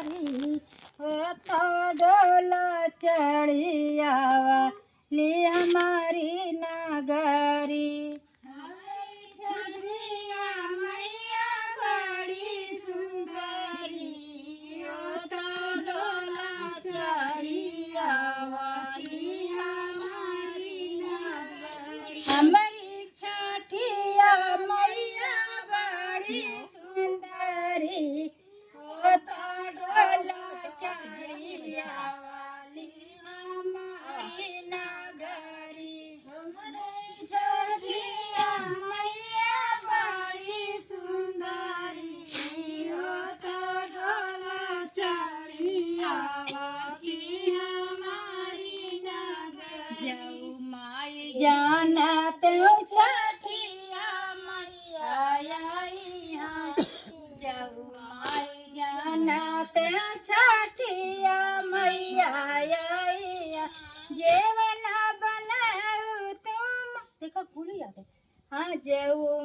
हमारी हो तो डोला चढ़ी आवाली हमारी नगरी। छठिया मैया बड़ी सुंदरी हो तो डोला चढ़ी आवाली हमारी नगरी। हमारी छठिया मैया बड़ी सुंदरी हो तो डोला चढ़ी आवाली हमारी नगरी। हमारी छठिया मैया बड़ी सुंदरी हो तो डोला चढ़ी आवाली हमारी नगरी। जाऊ माई जानत छठिया मैया आई हाँ। जाऊ माई जानत छठिया मैया आई हाँ। जेवना बनाऊ तुम देखो भूल जाते हाँ। जाऊ